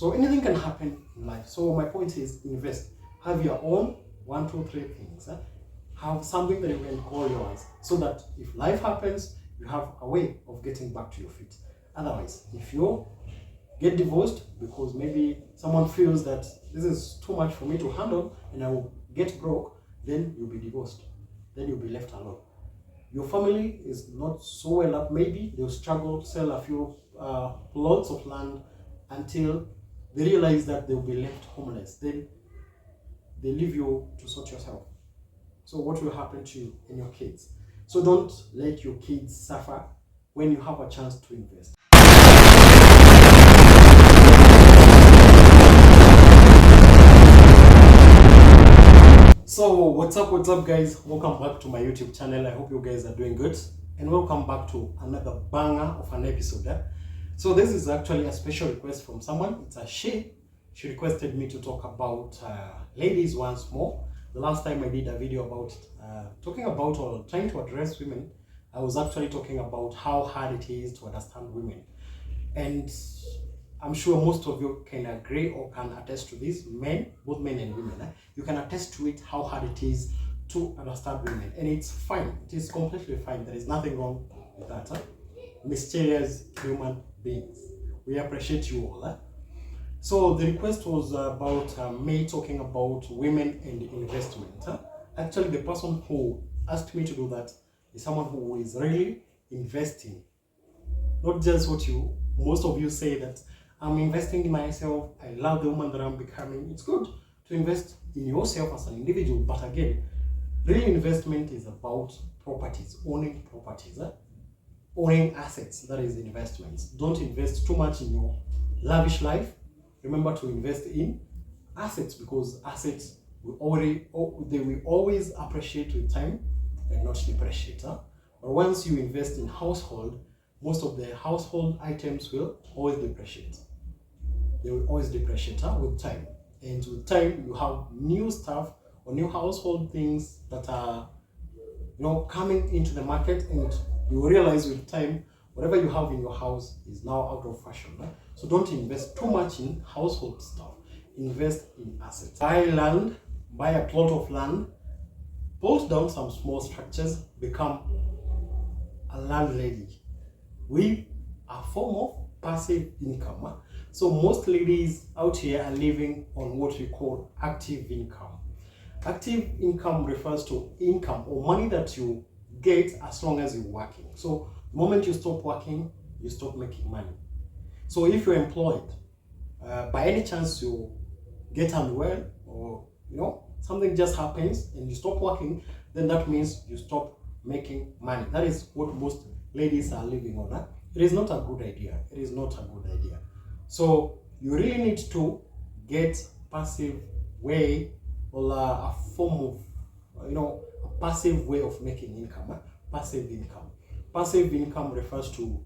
So anything can happen in life. So my point is, invest. Have your own 1, 2, 3 things. Have something that you can call yours, so that if life happens, you have a way of getting back to your feet. Otherwise, if you get divorced because maybe someone feels that this is too much for me to handle and I will get broke, then you'll be divorced. Then you'll be left alone. Your family is not so well up. Maybe they'll struggle to sell a few plots of land until they realize that they'll be left homeless. Then they leave you to sort yourself. So what will happen to you and your kids? So don't let your kids suffer when you have a chance to invest. So what's up guys, welcome back to my YouTube channel. I hope you guys are doing good, and welcome back to another banger of an episode. So this is actually a special request from someone. It's a she requested me to talk about ladies once more. The last time I did a video about talking about or trying to address women, I was actually talking about how hard it is to understand women, and I'm sure most of you can agree or can attest to this. Men, both men and women, you can attest to it, how hard it is to understand women. And it's fine. It is completely fine. There is nothing wrong with that. Mysterious human beings. We appreciate you all. So the request was about me talking about women and investment. Actually, the person who asked me to do that is someone who is really investing. Not just what most of you say that I'm investing in myself, I love the woman that I'm becoming. It's good to invest in yourself as an individual, but again, real investment is about properties, owning properties, owning assets. That is investments. Don't invest too much in your lavish life. Remember to invest in assets, because assets will always appreciate with time and not depreciate. But once you invest in household, most of the household items will always depreciate. They will always depreciate with time. And with time, you have new stuff or new household things that are coming into the market, and you realize with time, whatever you have in your house is now out of fashion. So don't invest too much in household stuff. Invest in assets. Buy land, buy a plot of land, bolt down some small structures, become a landlady with a form of passive income. So most ladies out here are living on what we call active income. Active income refers to income or money that you get as long as you're working. So the moment you stop working, you stop making money. So if you're employed, by any chance you get unwell, or something just happens and you stop working, then that means you stop making money. That is what most ladies are living on. It is not a good idea. It is not a good idea. So you really need to get passive way, or a form of a passive way of making income. Passive income. Passive income refers to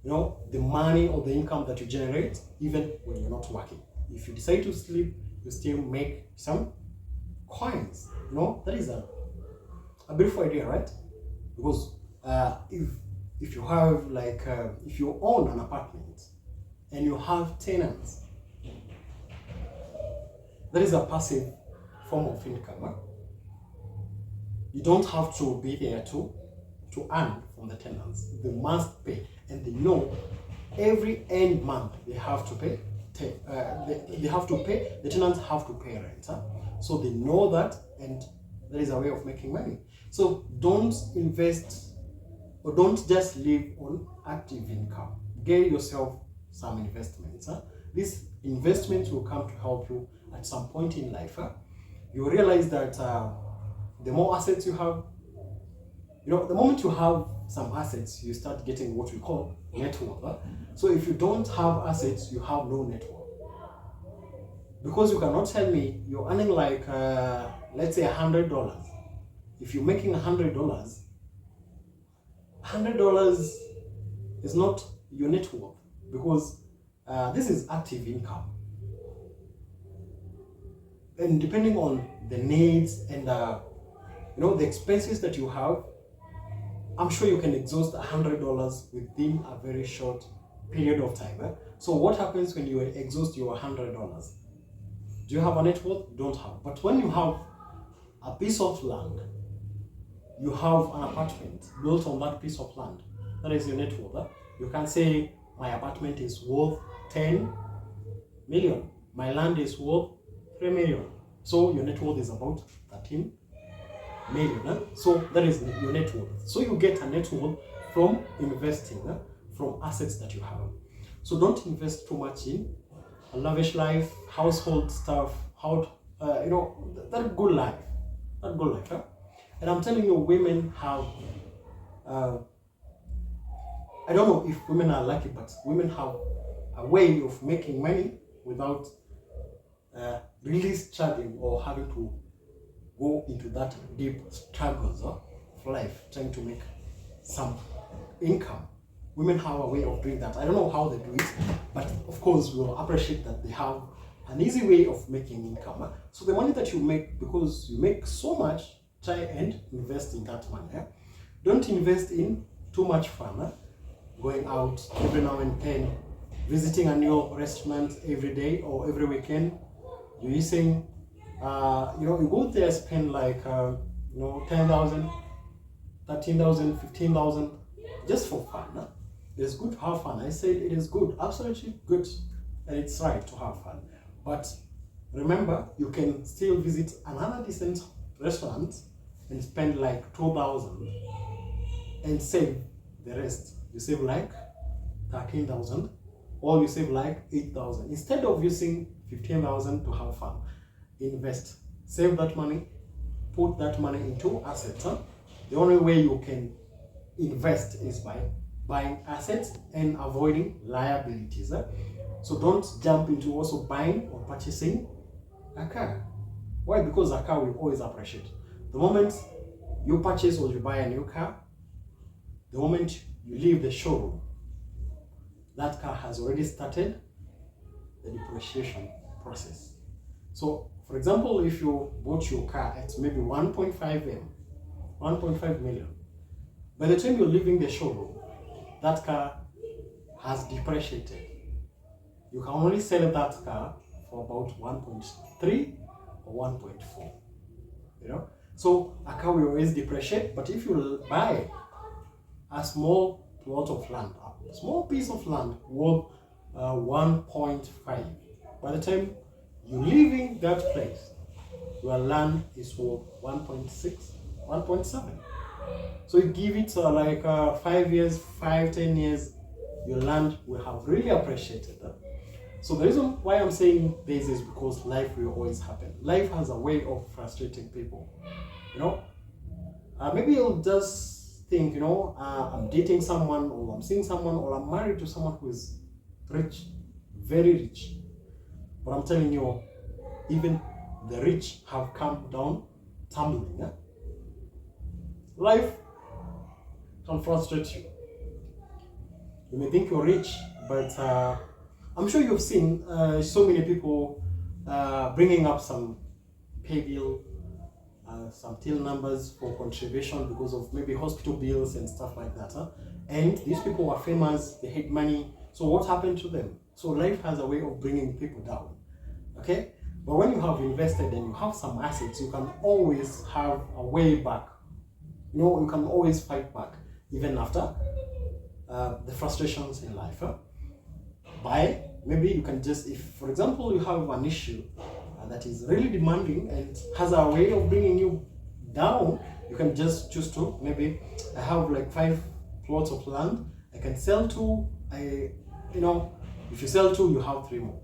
the money or the income that you generate even when you're not working. If you decide to sleep, you still make some coins. That is a beautiful idea, right? Because if you have if you own an apartment and you have tenants, that is a passive form of income. You don't have to be there to earn from the tenants. They must pay, and they know every end month they have to pay. They have to pay. The tenants have to pay rent. So they know that, and that is a way of making money. So don't invest, or don't just live on active income. Get yourself some investments. These investments will come to help you at some point in life. You realize that the more assets you have, the moment you have some assets, you start getting what we call net worth. So if you don't have assets, you have no net worth. Because you cannot tell me you're earning let's say $100. If you're making $100, $100 is not your net worth, because this is active income. And depending on the needs and the expenses that you have, I'm sure you can exhaust $100 within a very short period of time. So what happens when you exhaust your $100? Do you have a net worth? Don't have. But when you have a piece of land, you have an apartment built on that piece of land, that is your net worth. Huh? You can say my apartment is worth 10 million. My land is worth 3 million. So your net worth is about 13 million. Huh? So that is your net worth. So you get a net worth from investing, from assets that you have. So don't invest too much in a lavish life, household stuff, that good life. That good life. Huh? And I'm telling you, women have, I don't know if women are lucky, but women have a way of making money without really struggling or having to go into that deep struggles of life, trying to make some income. Women have a way of doing that. I don't know how they do it, but of course we'll appreciate that they have an easy way of making income. So the money that you make, because you make so much, try and invest in that money. Don't invest in too much fun, going out every now and then, visiting a new restaurant every day or every weekend. You're using, you go there, spend like 10,000, 13,000, 15,000 just for fun. It's good to have fun. I said it is good, absolutely good, and it's right to have fun. But remember, you can still visit another decent restaurant and spend like 2,000 and save the rest. You save like 13,000, or you save like 8,000. Instead of using 15,000 to have fun, invest. Save that money, put that money into assets. The only way you can invest is by buying assets and avoiding liabilities. So don't jump into also buying or purchasing a car. Why? Because a car will always appreciate. The moment you purchase or you buy a new car, the moment you leave the showroom, that car has already started the depreciation process. So, for example, if you bought your car at maybe 1.5 million, by the time you're leaving the showroom, that car has depreciated. You can only sell that car for about 1.3 or 1.4. So a car will always depreciate, but if you buy a small plot of land, a small piece of land worth 1.5, by the time you're leaving that place, your land is worth 1.6, 1.7. So you give it 5 years, 10 years, your land will have really appreciated. So the reason why I'm saying this is because life will always happen. Life has a way of frustrating people. Maybe you'll just think, I'm dating someone, or I'm seeing someone, or I'm married to someone who is rich, very rich. But I'm telling you, even the rich have come down tumbling. Life can frustrate you. You may think you're rich, but I'm sure you've seen so many people bringing up some pay bill, some till numbers for contribution because of maybe hospital bills and stuff like that. And these people are famous, they had money. So what happened to them? So life has a way of bringing people down. Okay? But when you have invested and you have some assets, you can always have a way back. You can always fight back, even after the frustrations in life. Maybe you can just, if for example you have an issue that is really demanding and has a way of bringing you down, you can just choose to, maybe I have like 5 plots of land, I can sell 2. If you sell 2, you have 3 more.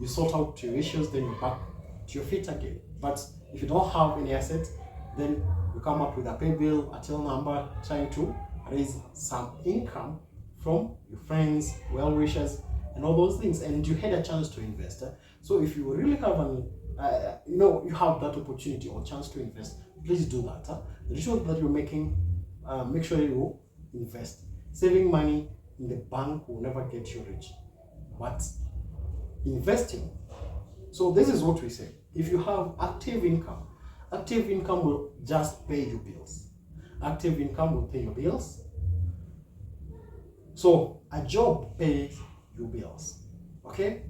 You sort out your issues, then you're back to your feet again. But if you don't have any assets, then you come up with a pay bill, a till number, trying to raise some income from your friends, well-wishers, and all those things, and you had a chance to invest. So if you really have you have that opportunity or chance to invest, please do that. The decision that you're making, make sure you invest. Saving money in the bank will never get you rich, but investing. So this is what we say. If you have active income will just pay your bills. Active income will pay your bills. So a job pays your bills. Okay?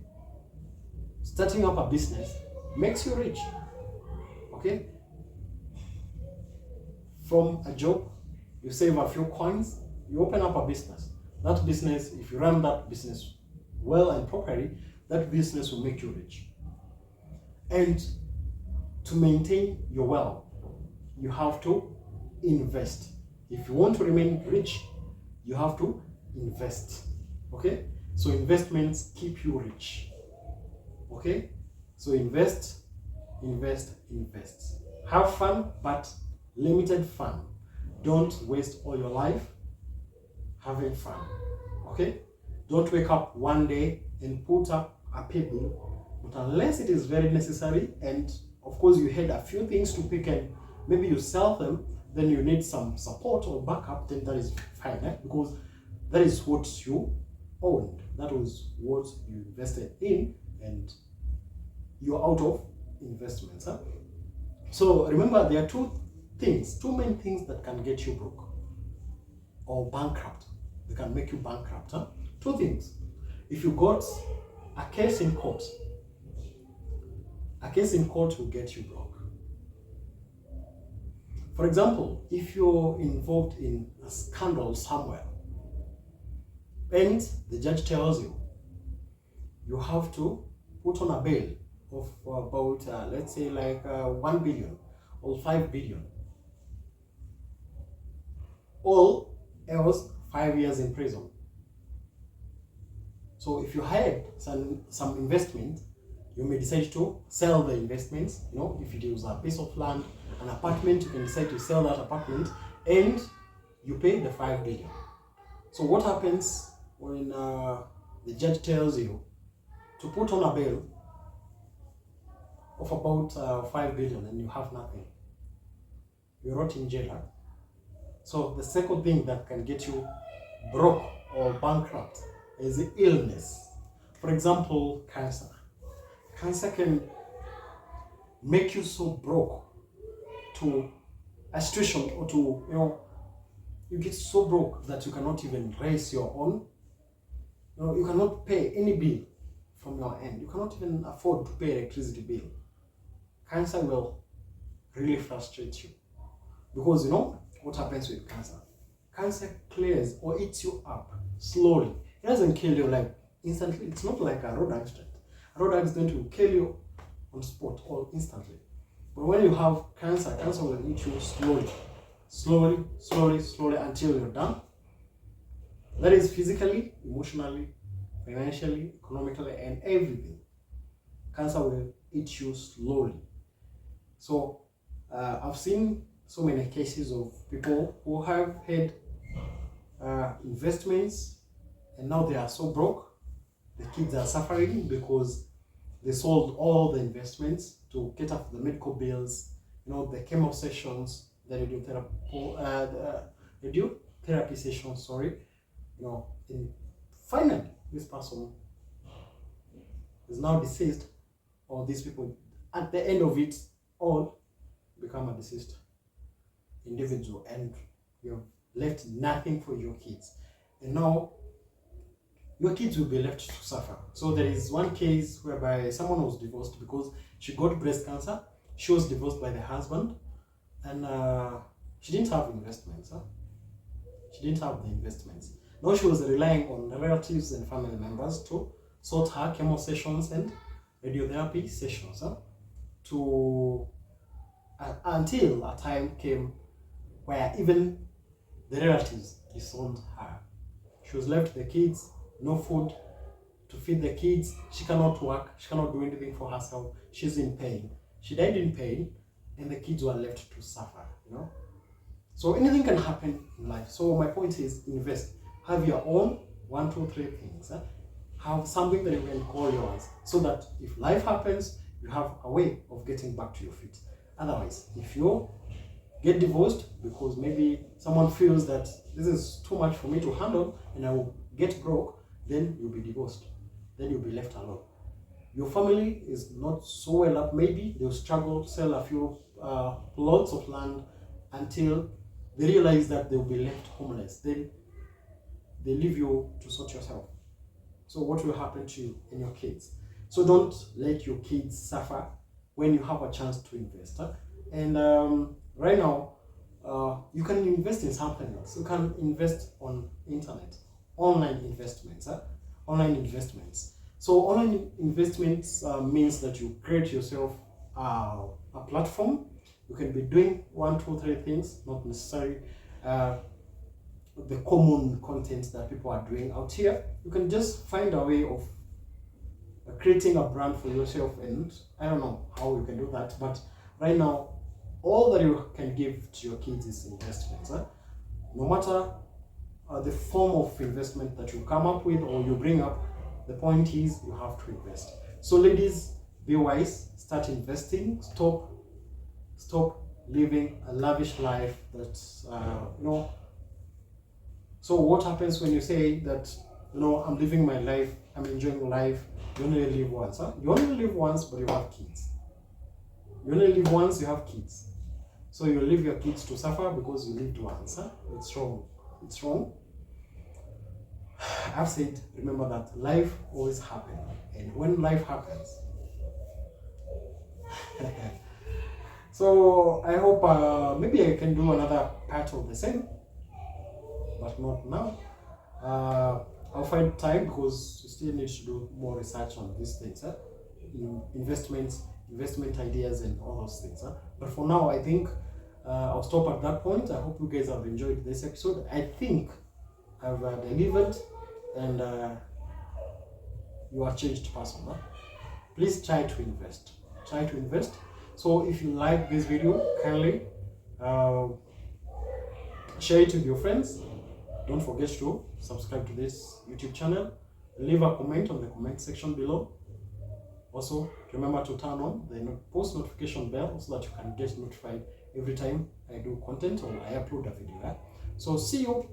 Starting up a business makes you rich. Okay? From a job, you save a few coins, you open up a business. That business, if you run that business well and properly, that business will make you rich. And to maintain your wealth, you have to invest. If you want to remain rich, you have to invest. Okay? So investments keep you rich. Okay? So invest, invest, invest. Have fun, but limited fun. Don't waste all your life having fun. Okay? Don't wake up one day and put up a pay bill, but unless it is very necessary, and of course you had a few things to pick and maybe you sell them, then you need some support or backup, then that is fine, because that is what you owned. That was what you invested in, and you're out of investments. So remember, there are two main things that can get you broke or bankrupt. They can make you bankrupt. Two things. If you got a case in court will get you broke. For example, if you're involved in a scandal somewhere and the judge tells you you have to put on a bail of about let's say like 1 billion or 5 billion, all else 5 years in prison. So if you had some investment, you may decide to sell the investments. You know, if it was a piece of land, an apartment, you can decide to sell that apartment and you pay the 5 billion. So what happens when the judge tells you to put on a bail of about 5 billion and you have nothing? You're not in jail. So the second thing that can get you broke or bankrupt is illness. For example, cancer. Cancer can make you so broke to a situation, or to, you get so broke that you cannot even raise your own. You cannot pay any bill from your end. You cannot even afford to pay electricity bill. Cancer will really frustrate you, because what happens with cancer? Cancer clears or eats you up slowly. It doesn't kill you like instantly. It's not like a road accident. A road accident will kill you on spot or instantly. But when you have cancer, cancer will eat you slowly until you're done. That is physically, emotionally, financially, economically, and everything. Cancer will eat you slowly. So I've seen so many cases of people who have had investments and now they are so broke. The kids are suffering because they sold all the investments to get up the medical bills, the chemo sessions, the radiotherapy sessions, and finally this person is now deceased, or these people at the end of it all become a deceased individual, and you've left nothing for your kids, and now your kids will be left to suffer. So there is one case whereby someone was divorced because she got breast cancer. She was divorced by the husband, and she didn't have investments. She didn't have the investments. Now she was relying on relatives and family members to sort her chemo sessions and radiotherapy sessions until a time came where even the relatives disowned her. She was left with the kids, no food to feed the kids. She cannot work. She cannot do anything for herself. She's in pain. She died in pain, and the kids were left to suffer. So anything can happen in life. So my point is, invest. Have your own 1, 2, 3 things. Have something that you can call yours, so that if life happens, you have a way of getting back to your feet. Otherwise, if you get divorced because maybe someone feels that this is too much for me to handle and I will get broke, then you'll be divorced. Then you'll be left alone. Your family is not so well up. Maybe they'll struggle to sell a few plots of land until they realize that they'll be left homeless. Then they leave you to sort yourself. So what will happen to you and your kids? So don't let your kids suffer when you have a chance to invest. And right now, you can invest in something else. You can invest on internet, online investments. Online investments. So online investments means that you create yourself a platform. You can be doing 1, 2, 3 things, not necessarily the common content that people are doing out here. You can just find a way of creating a brand for yourself, and I don't know how you can do that, but right now all that you can give to your kids is investments. No matter the form of investment that you come up with or you bring up, the point is you have to invest. So ladies, be wise, start investing, stop living a lavish life that So what happens when you say that, I'm living my life, I'm enjoying life? You only live once. You only live once, but you have kids. You only live once, you have kids. So you leave your kids to suffer because you lived once. It's wrong. It's wrong. I've said, remember that life always happens. And when life happens, so I hope maybe I can do another part of the same, but not now. I'll find time because you still need to do more research on these things, investment ideas and all those things. But for now, I think I'll stop at that point. I hope you guys have enjoyed this episode. I think I've delivered, and you are a changed person. Please try to invest. Try to invest. So if you like this video, kindly share it with your friends. Don't forget to subscribe to this YouTube channel. Leave a comment on the comment section below. Also, remember to turn on the post notification bell so that you can get notified every time I do content or I upload a video. So see you